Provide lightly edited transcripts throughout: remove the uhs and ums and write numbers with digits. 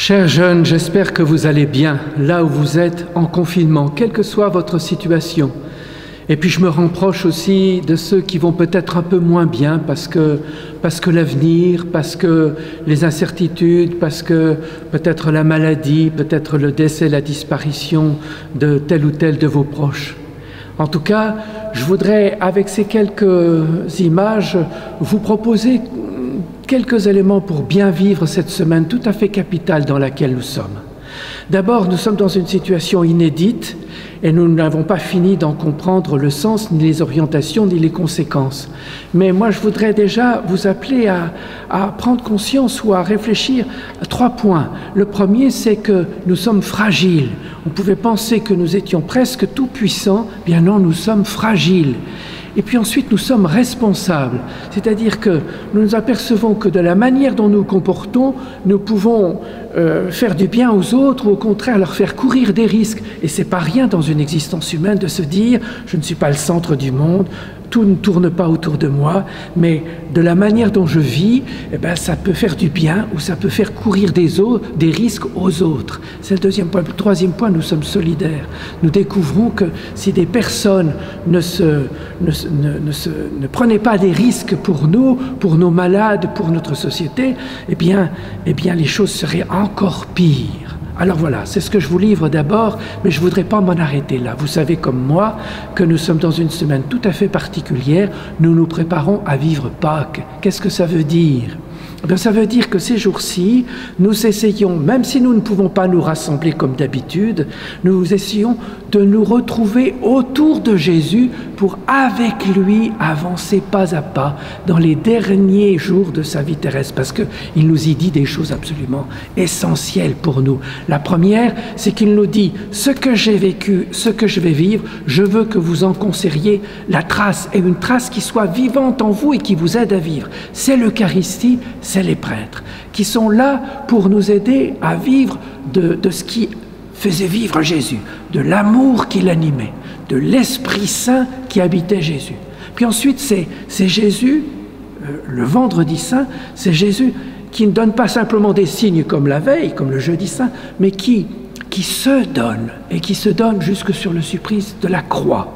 Chers jeunes, j'espère que vous allez bien, là où vous êtes en confinement, quelle que soit votre situation. Et puis je me rapproche aussi de ceux qui vont peut-être un peu moins bien parce que l'avenir, parce que les incertitudes, parce que peut-être la maladie, peut-être le décès, la disparition de tel ou tel de vos proches. En tout cas, je voudrais, avec ces quelques images, vous proposer quelques éléments pour bien vivre cette semaine tout à fait capitale dans laquelle nous sommes. D'abord, nous sommes dans une situation inédite et nous n'avons pas fini d'en comprendre le sens, ni les orientations, ni les conséquences. Mais moi, je voudrais déjà vous appeler à prendre conscience ou à réfléchir à 3 points. Le premier, c'est que nous sommes fragiles. On pouvait penser que nous étions presque tout-puissants. Bien non, nous sommes fragiles. Et puis ensuite, nous sommes responsables, c'est-à-dire que nous nous apercevons que de la manière dont nous nous comportons, nous pouvons faire du bien aux autres ou au contraire leur faire courir des risques. Et c'est pas rien dans une existence humaine de se dire « je ne suis pas le centre du monde ». Tout ne tourne pas autour de moi, mais de la manière dont je vis, ça peut faire du bien ou ça peut faire courir des risques aux autres. C'est le deuxième point. Le troisième point, nous sommes solidaires. Nous découvrons que si des personnes ne prenaient pas des risques pour nous, pour nos malades, pour notre société, eh bien les choses seraient encore pires. Alors voilà, c'est ce que je vous livre d'abord, mais je ne voudrais pas m'en arrêter là. Vous savez comme moi que nous sommes dans une semaine tout à fait particulière. Nous nous préparons à vivre Pâques. Qu'est-ce que ça veut dire ? Ça veut dire que ces jours-ci, nous essayons, même si nous ne pouvons pas nous rassembler comme d'habitude, nous essayons de nous retrouver autour de Jésus pour, avec lui, avancer pas à pas dans les derniers jours de sa vie terrestre, parce qu'il nous y dit des choses absolument essentielles pour nous. La première, c'est qu'il nous dit « ce que j'ai vécu, ce que je vais vivre, je veux que vous en conserviez la trace, et une trace qui soit vivante en vous et qui vous aide à vivre. » C'est l'Eucharistie, c'est les prêtres, qui sont là pour nous aider à vivre de ce qui faisait vivre Jésus, de l'amour qui l'animait, de l'Esprit Saint qui habitait Jésus. Puis ensuite, c'est Jésus, le vendredi saint, c'est Jésus qui ne donne pas simplement des signes comme la veille, comme le jeudi saint, mais qui se donne, et qui se donne jusque sur le supplice de la croix.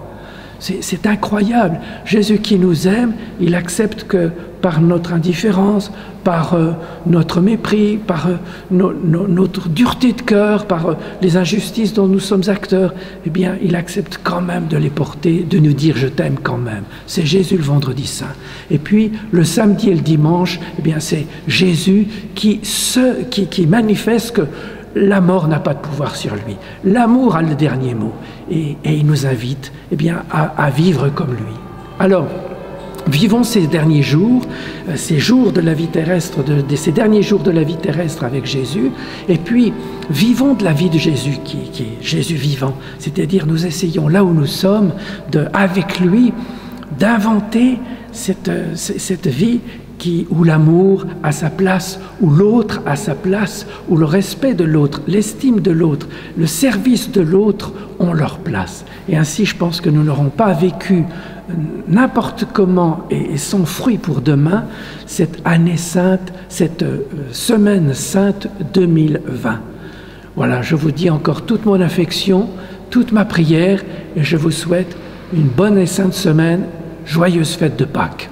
C'est incroyable. Jésus qui nous aime, il accepte que par notre indifférence, par notre mépris, par notre dureté de cœur, par les injustices dont nous sommes acteurs, eh bien, il accepte quand même de les porter, de nous dire « je t'aime quand même ». C'est Jésus le vendredi saint. Et puis, le samedi et le dimanche, eh bien, c'est Jésus qui manifeste que la mort n'a pas de pouvoir sur lui. L'amour a le dernier mot. Et il nous invite à vivre comme lui. Alors, vivons ces derniers jours, ces jours de la vie terrestre, ces derniers jours de la vie terrestre avec Jésus, et puis vivons de la vie de Jésus, qui est Jésus vivant. C'est-à-dire, nous essayons là où nous sommes, avec lui, d'inventer cette vie où l'amour a sa place, où l'autre a sa place, où le respect de l'autre, l'estime de l'autre, le service de l'autre ont leur place. Et ainsi, je pense que nous n'aurons pas vécu n'importe comment et sans fruit pour demain cette année sainte, cette semaine sainte 2020. Voilà, je vous dis encore toute mon affection, toute ma prière, et je vous souhaite une bonne et sainte semaine, joyeuse fête de Pâques.